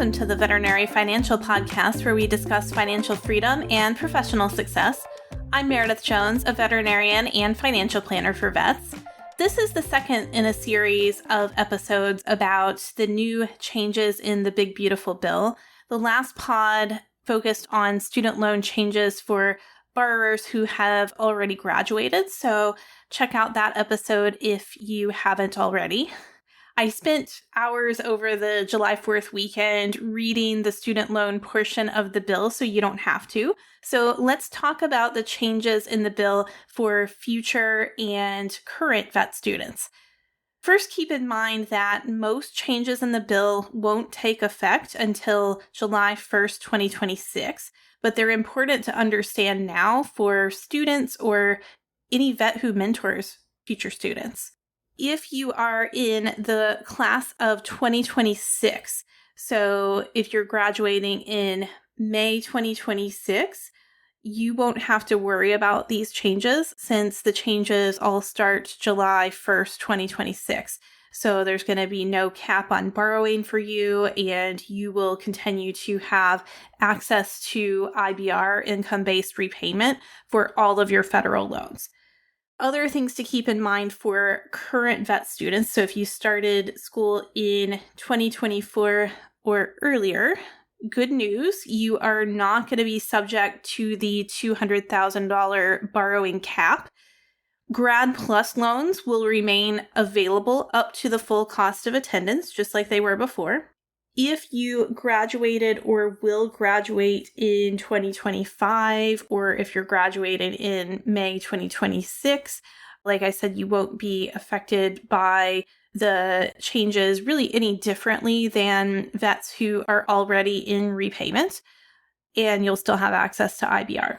Welcome to the Veterinary Financial Podcast, where we discuss financial freedom and professional success. I'm Meredith Jones, a veterinarian and financial planner for vets. This is the second in a series of episodes about the new changes in the Big Beautiful Bill. The last pod focused on student loan changes for borrowers who have already graduated, so check out that episode if you haven't already. I spent hours over the July 4th weekend reading the student loan portion of the bill, so you don't have to. So let's talk about the changes in the bill for future and current vet students. First, keep in mind that most changes in the bill won't take effect until July 1st, 2026, but they're important to understand now for students or any vet who mentors future students. If you are in the class of 2026, so if you're graduating in May 2026, you won't have to worry about these changes since the changes all start July 1st, 2026. So there's going to be no cap on borrowing for you, and you will continue to have access to IBR, income-based repayment, for all of your federal loans. Other things to keep in mind for current vet students. So if you started school in 2024 or earlier, good news, you are not going to be subject to the $200,000 borrowing cap. Grad PLUS loans will remain available up to the full cost of attendance, just like they were before. If you graduated or will graduate in 2025, or if you're graduating in May 2026, like I said, you won't be affected by the changes really any differently than vets who are already in repayment, and you'll still have access to IBR.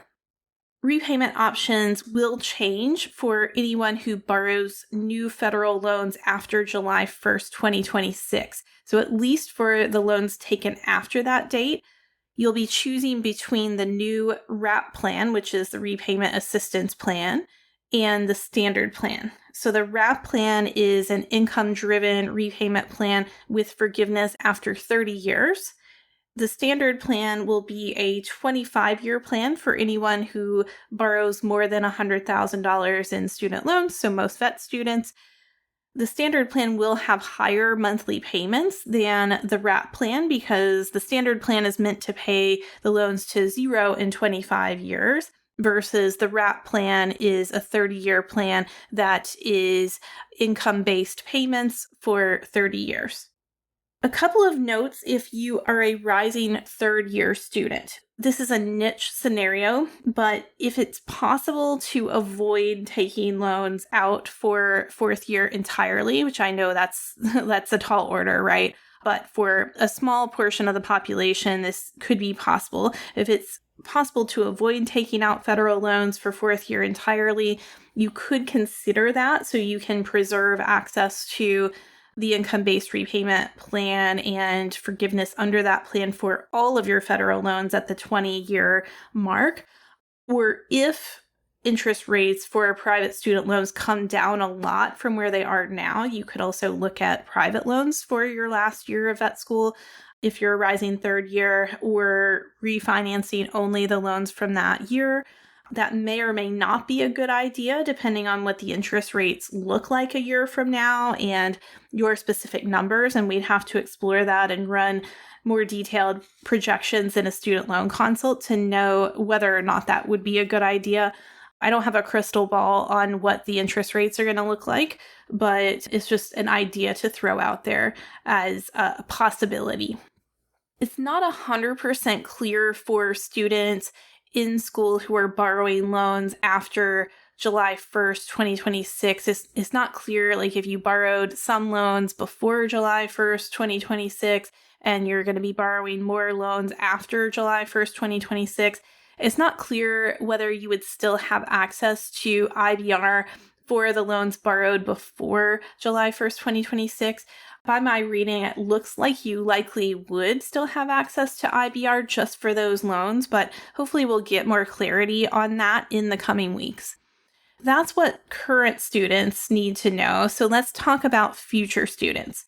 Repayment options will change for anyone who borrows new federal loans after July 1st, 2026. So at least for the loans taken after that date, you'll be choosing between the new RAP plan, which is the Repayment Assistance Plan, and the standard plan. So the RAP plan is an income-driven repayment plan with forgiveness after 30 years. The standard plan will be a 25-year plan for anyone who borrows more than $100,000 in student loans, so most vet students. The standard plan will have higher monthly payments than the RAP plan because the standard plan is meant to pay the loans to zero in 25 years versus the RAP plan is a 30-year plan that is income-based payments for 30 years. A couple of notes if you are a rising third-year student. This is a niche scenario, but if it's possible to avoid taking loans out for fourth year entirely, which I know that's a tall order, right? But for a small portion of the population, this could be possible. If it's possible to avoid taking out federal loans for fourth year entirely, you could consider that so you can preserve access to the income-based repayment plan and forgiveness under that plan for all of your federal loans at the 20-year mark. Or if interest rates for private student loans come down a lot from where they are now, you could also look at private loans for your last year of vet school if you're a rising third year, or refinancing only the loans from that year. That may or may not be a good idea depending on what the interest rates look like a year from now and your specific numbers. And we'd have to explore that and run more detailed projections in a student loan consult to know whether or not that would be a good idea. I don't have a crystal ball on what the interest rates are going to look like, but it's just an idea to throw out there as a possibility. It's not 100% clear for students in school who are borrowing loans after July 1st, 2026. It's not clear, like if you borrowed some loans before July 1st, 2026, and you're going to be borrowing more loans after July 1st, 2026, it's not clear whether you would still have access to IBR for the loans borrowed before July 1st, 2026. By my reading, it looks like you likely would still have access to IBR just for those loans, but hopefully we'll get more clarity on that in the coming weeks. That's what current students need to know. So let's talk about future students.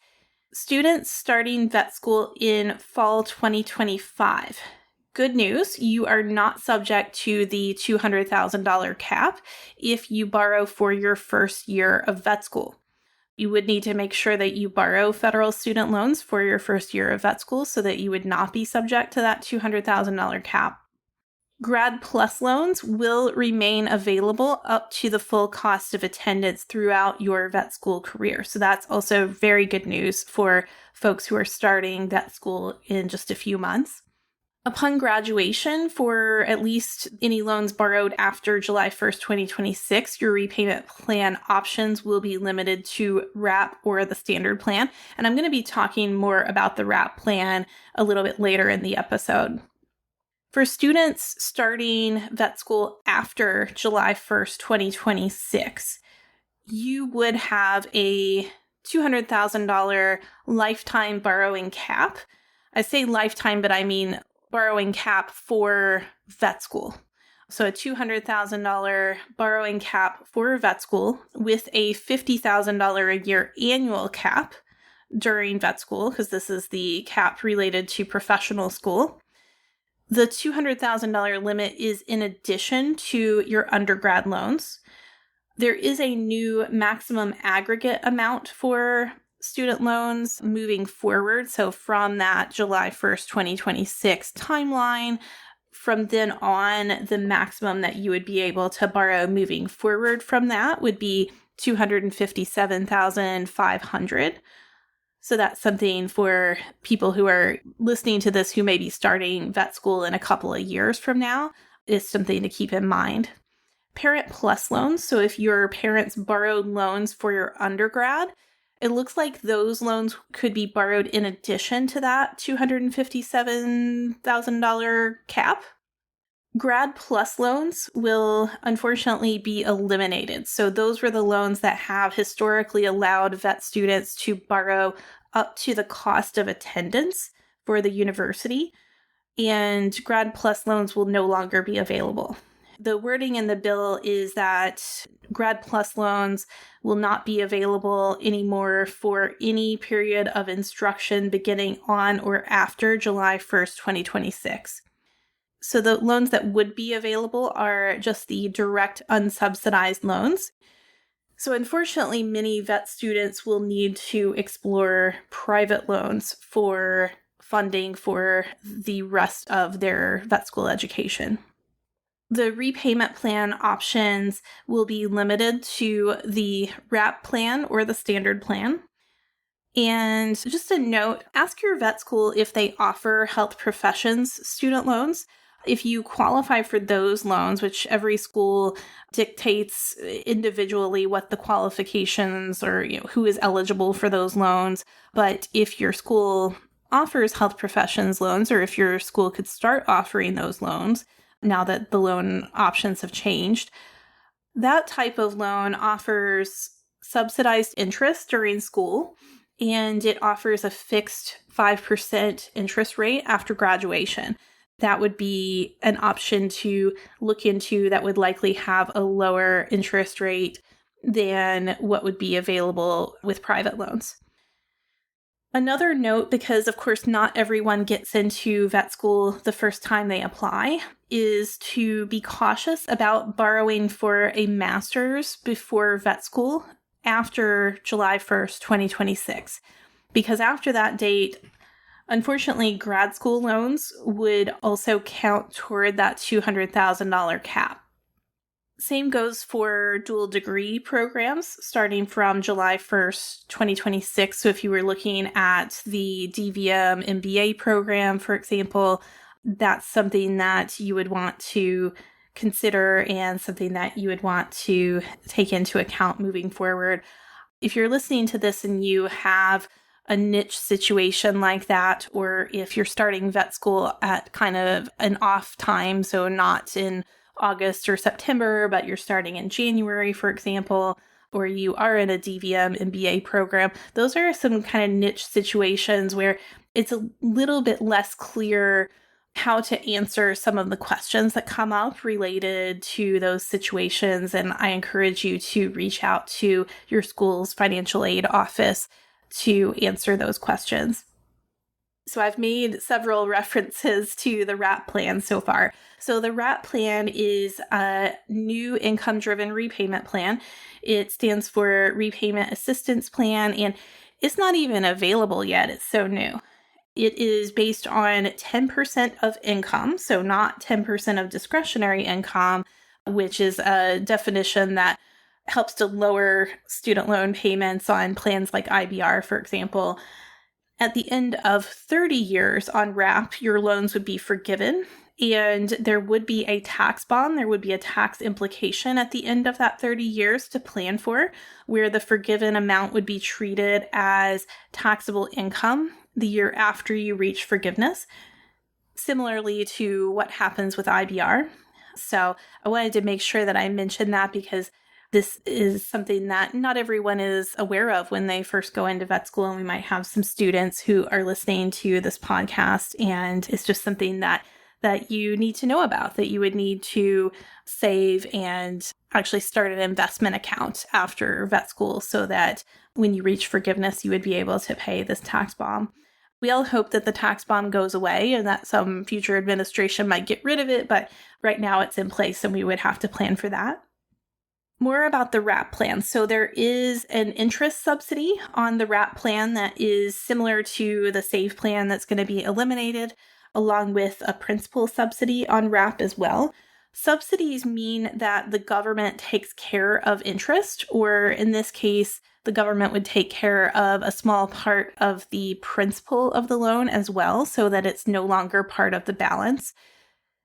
Students starting vet school in fall 2025. Good news, you are not subject to the $200,000 cap if you borrow for your first year of vet school. You would need to make sure that you borrow federal student loans for your first year of vet school so that you would not be subject to that $200,000 cap. Grad PLUS loans will remain available up to the full cost of attendance throughout your vet school career. So that's also very good news for folks who are starting vet school in just a few months. Upon graduation, for at least any loans borrowed after July 1st, 2026, your repayment plan options will be limited to WRAP or the standard plan. And I'm going to be talking more about the WRAP plan a little bit later in the episode. For students starting vet school after July 1st, 2026, you would have a $200,000 lifetime borrowing cap. I say lifetime, but I mean borrowing cap for vet school. So a $200,000 borrowing cap for vet school with a $50,000 a year annual cap during vet school, because this is the cap related to professional school. The $200,000 limit is in addition to your undergrad loans. There is a new maximum aggregate amount for student loans moving forward. So from that July 1st, 2026 timeline, from then on, the maximum that you would be able to borrow moving forward from that would be $257,500. So that's something for people who are listening to this who may be starting vet school in a couple of years from now, is something to keep in mind. Parent Plus loans. So if your parents borrowed loans for your undergrad, it looks like those loans could be borrowed in addition to that $257,000 cap. Grad Plus loans will unfortunately be eliminated. So those were the loans that have historically allowed vet students to borrow up to the cost of attendance for the university, and Grad Plus loans will no longer be available. The wording in the bill is that Grad Plus loans will not be available anymore for any period of instruction beginning on or after July 1st, 2026. So the loans that would be available are just the direct unsubsidized loans. So unfortunately, many vet students will need to explore private loans for funding for the rest of their vet school education. The repayment plan options will be limited to the WRAP plan or the standard plan. And just a note, ask your vet school if they offer health professions student loans. If you qualify for those loans, which every school dictates individually what the qualifications or who is eligible for those loans. But if your school offers health professions loans, or if your school could start offering those loans, now that the loan options have changed, that type of loan offers subsidized interest during school, and it offers a fixed 5% interest rate after graduation. That would be an option to look into that would likely have a lower interest rate than what would be available with private loans. Another note, because of course not everyone gets into vet school the first time they apply, is to be cautious about borrowing for a master's before vet school after July 1st, 2026. Because after that date, unfortunately, grad school loans would also count toward that $200,000 cap. Same goes for dual degree programs starting from July 1st, 2026. So if you were looking at the DVM MBA program, for example, that's something that you would want to consider and something that you would want to take into account moving forward. If you're listening to this and you have a niche situation like that, or if you're starting vet school at kind of an off time, so not in August or September, but you're starting in January, for example, or you are in a DVM MBA program, those are some kind of niche situations where it's a little bit less clear how to answer some of the questions that come up related to those situations. And I encourage you to reach out to your school's financial aid office to answer those questions. So I've made several references to the RAP plan so far. So the RAP plan is a new income-driven repayment plan. It stands for Repayment Assistance Plan, and it's not even available yet. It's so new. It is based on 10% of income, so not 10% of discretionary income, which is a definition that helps to lower student loan payments on plans like IBR, for example. At the end of 30 years on RAP, your loans would be forgiven, and there would be a tax bond. There would be a tax implication at the end of that 30 years to plan for, where the forgiven amount would be treated as taxable income the year after you reach forgiveness, similarly to what happens with IBR. So I wanted to make sure that I mentioned that because this is something that not everyone is aware of when they first go into vet school, and we might have some students who are listening to this podcast, and it's just something that you need to know about, that you would need to save and actually start an investment account after vet school so that when you reach forgiveness, you would be able to pay this tax bomb. We all hope that the tax bomb goes away and that some future administration might get rid of it, but right now it's in place and we would have to plan for that. More about the RAP plan. So there is an interest subsidy on the RAP plan that is similar to the SAVE plan that's going to be eliminated, along with a principal subsidy on RAP as well. Subsidies mean that the government takes care of interest, or in this case, the government would take care of a small part of the principal of the loan as well, so that it's no longer part of the balance.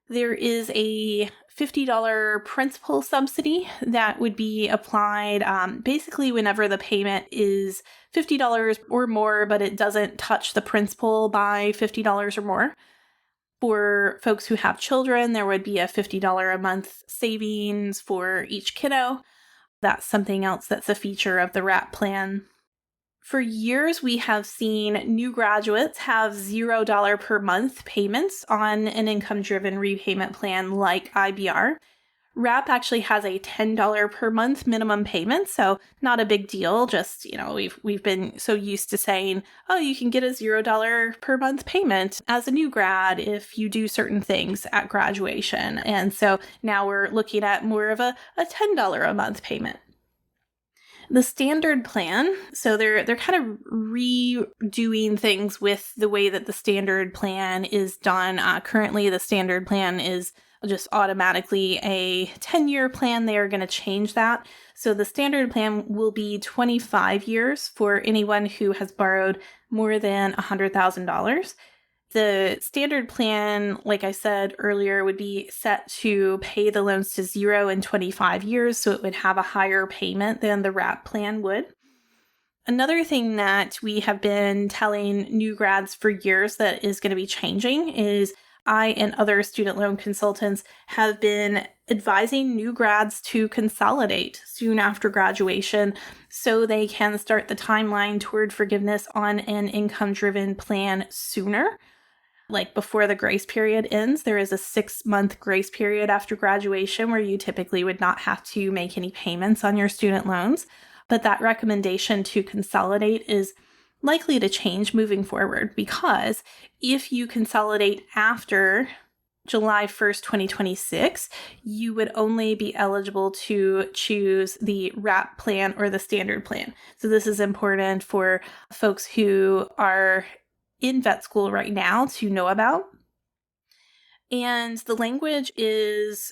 There is a $50 principal subsidy that would be applied basically whenever the payment is $50 or more, but it doesn't touch the principal by $50 or more. For folks who have children, there would be a $50 a month savings for each kiddo. That's something else that's a feature of the RAP plan. For years, we have seen new graduates have $0 per month payments on an income-driven repayment plan like IBR. RAP actually has a $10 per month minimum payment, so not a big deal. Just, we've been so used to saying, oh, you can get a $0 per month payment as a new grad if you do certain things at graduation. And so now we're looking at more of a $10 a month payment. The standard plan, so they're kind of redoing things with the way that the standard plan is done. Currently, the standard plan is just automatically a 10-year plan. They are going to change that. So the standard plan will be 25 years for anyone who has borrowed more than $100,000. The standard plan, like I said earlier, would be set to pay the loans to zero in 25 years, so it would have a higher payment than the RAP plan would. Another thing that we have been telling new grads for years that is going to be changing is I and other student loan consultants have been advising new grads to consolidate soon after graduation so they can start the timeline toward forgiveness on an income-driven plan sooner. Like before the grace period ends, there is a 6-month grace period after graduation where you typically would not have to make any payments on your student loans. But that recommendation to consolidate is likely to change moving forward, because if you consolidate after July 1st, 2026, you would only be eligible to choose the RAP plan or the standard plan. So this is important for folks who are in vet school right now to know about. And the language is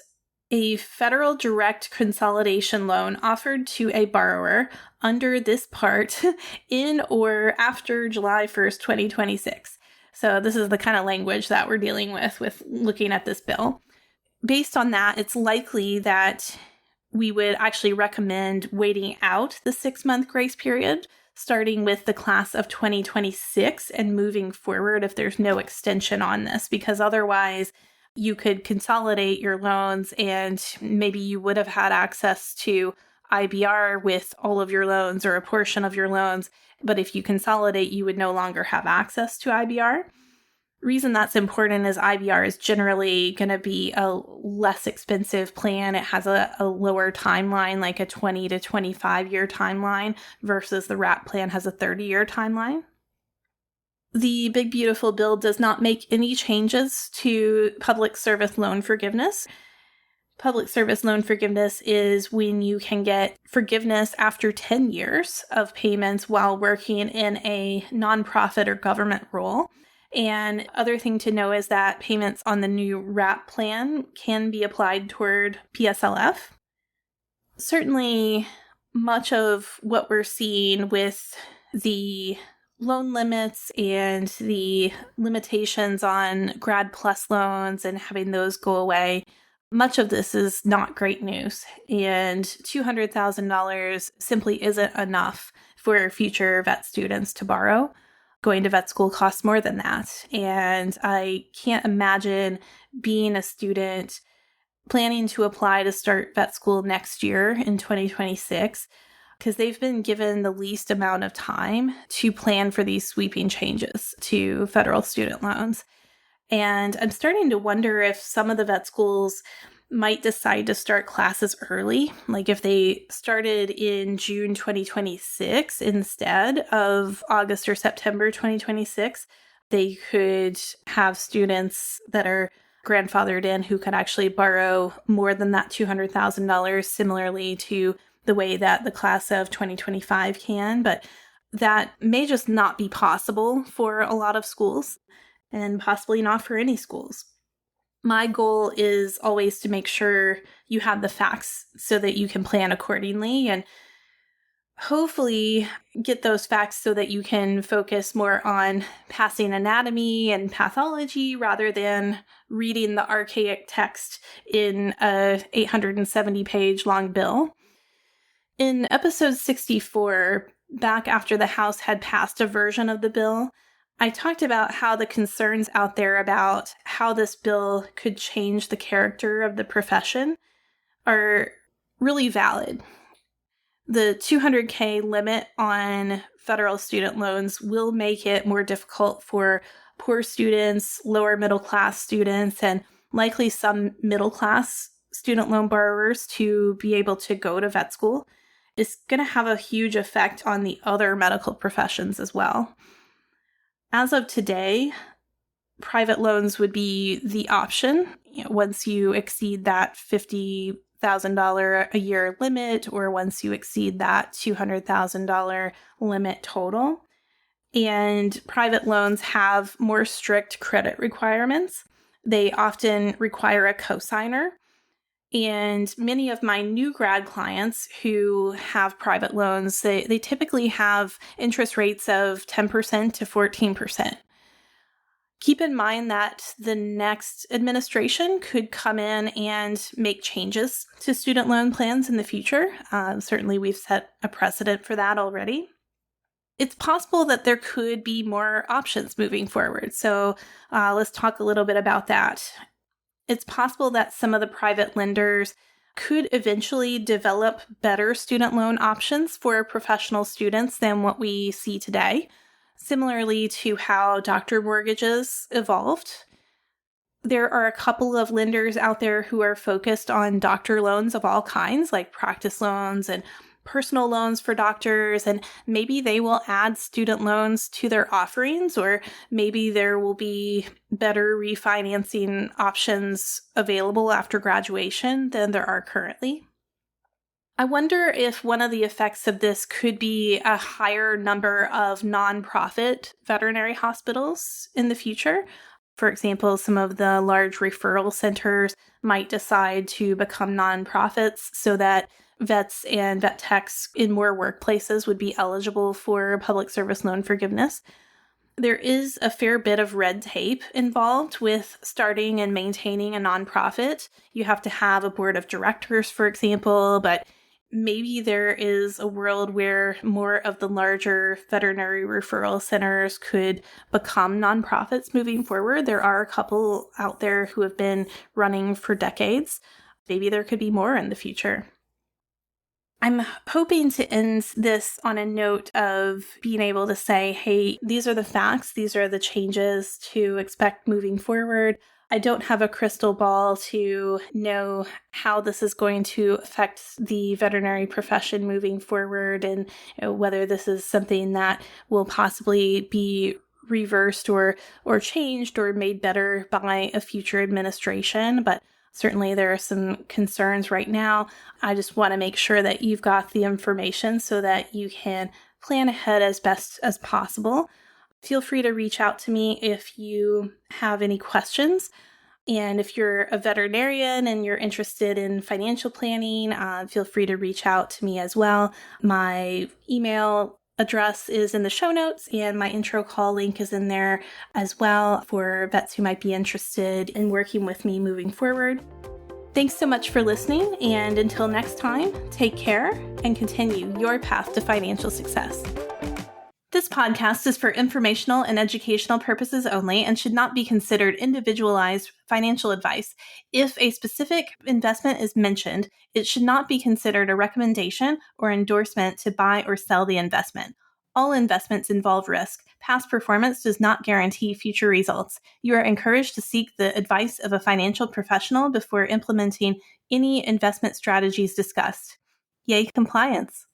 a federal direct consolidation loan offered to a borrower under this part in or after July 1st, 2026. So this is the kind of language that we're dealing with looking at this bill. Based on that, it's likely that we would actually recommend waiting out the 6-month grace period, starting with the class of 2026 and moving forward if there's no extension on this, because otherwise you could consolidate your loans and maybe you would have had access to IBR with all of your loans or a portion of your loans. But if you consolidate, you would no longer have access to IBR. Reason that's important is IBR is generally going to be a less expensive plan. It has a lower timeline, like a 20 to 25-year timeline, versus the RAP plan has a 30-year timeline. The Big Beautiful Bill does not make any changes to public service loan forgiveness. Public service loan forgiveness is when you can get forgiveness after 10 years of payments while working in a nonprofit or government role. And other thing to know is that payments on the new RAP plan can be applied toward PSLF. Certainly, much of what we're seeing with the loan limits and the limitations on Grad PLUS loans and having those go away, much of this is not great news. And $200,000 simply isn't enough for future vet students to borrow. Going to vet school costs more than that. And I can't imagine being a student planning to apply to start vet school next year in 2026, because they've been given the least amount of time to plan for these sweeping changes to federal student loans. And I'm starting to wonder if some of the vet schools might decide to start classes early. Like if they started in June 2026 instead of August or September 2026, they could have students that are grandfathered in who could actually borrow more than that $200,000, similarly to the way that the class of 2025 can. But that may just not be possible for a lot of schools, and possibly not for any schools. My goal is always to make sure you have the facts so that you can plan accordingly, and hopefully get those facts so that you can focus more on passing anatomy and pathology rather than reading the archaic text in a 870-page long bill. In episode 64, back after the House had passed a version of the bill, I talked about how the concerns out there about how this bill could change the character of the profession are really valid. The $200K limit on federal student loans will make it more difficult for poor students, lower middle class students, and likely some middle class student loan borrowers to be able to go to vet school. It's going to have a huge effect on the other medical professions as well. As of today, private loans would be the option once you exceed that $50,000 a year limit, or once you exceed that $200,000 limit total. And private loans have more strict credit requirements. They often require a cosigner. And many of my new grad clients who have private loans, they typically have interest rates of 10% to 14%. Keep in mind that the next administration could come in and make changes to student loan plans in the future. Certainly, we've set a precedent for that already. It's possible that there could be more options moving forward. So let's talk a little bit about that. It's possible that some of the private lenders could eventually develop better student loan options for professional students than what we see today, similarly to how doctor mortgages evolved. There are a couple of lenders out there who are focused on doctor loans of all kinds, like practice loans and personal loans for doctors, and maybe they will add student loans to their offerings, or maybe there will be better refinancing options available after graduation than there are currently. I wonder if one of the effects of this could be a higher number of nonprofit veterinary hospitals in the future. For example, some of the large referral centers might decide to become nonprofits so that vets and vet techs in more workplaces would be eligible for public service loan forgiveness. There is a fair bit of red tape involved with starting and maintaining a nonprofit. You have to have a board of directors, for example, but maybe there is a world where more of the larger veterinary referral centers could become nonprofits moving forward. There are a couple out there who have been running for decades. Maybe there could be more in the future. I'm hoping to end this on a note of being able to say, hey, these are the facts, these are the changes to expect moving forward. I don't have a crystal ball to know how this is going to affect the veterinary profession moving forward, and whether this is something that will possibly be reversed or changed or made better by a future administration. But certainly there are some concerns right now. I just want to make sure that you've got the information so that you can plan ahead as best as possible. Feel free to reach out to me if you have any questions. And if you're a veterinarian and you're interested in financial planning, feel free to reach out to me as well. My email address is in the show notes, and my intro call link is in there as well for vets who might be interested in working with me moving forward. Thanks so much for listening, and until next time, take care and continue your path to financial success. This podcast is for informational and educational purposes only and should not be considered individualized financial advice. If a specific investment is mentioned, it should not be considered a recommendation or endorsement to buy or sell the investment. All investments involve risk. Past performance does not guarantee future results. You are encouraged to seek the advice of a financial professional before implementing any investment strategies discussed. Yay, compliance!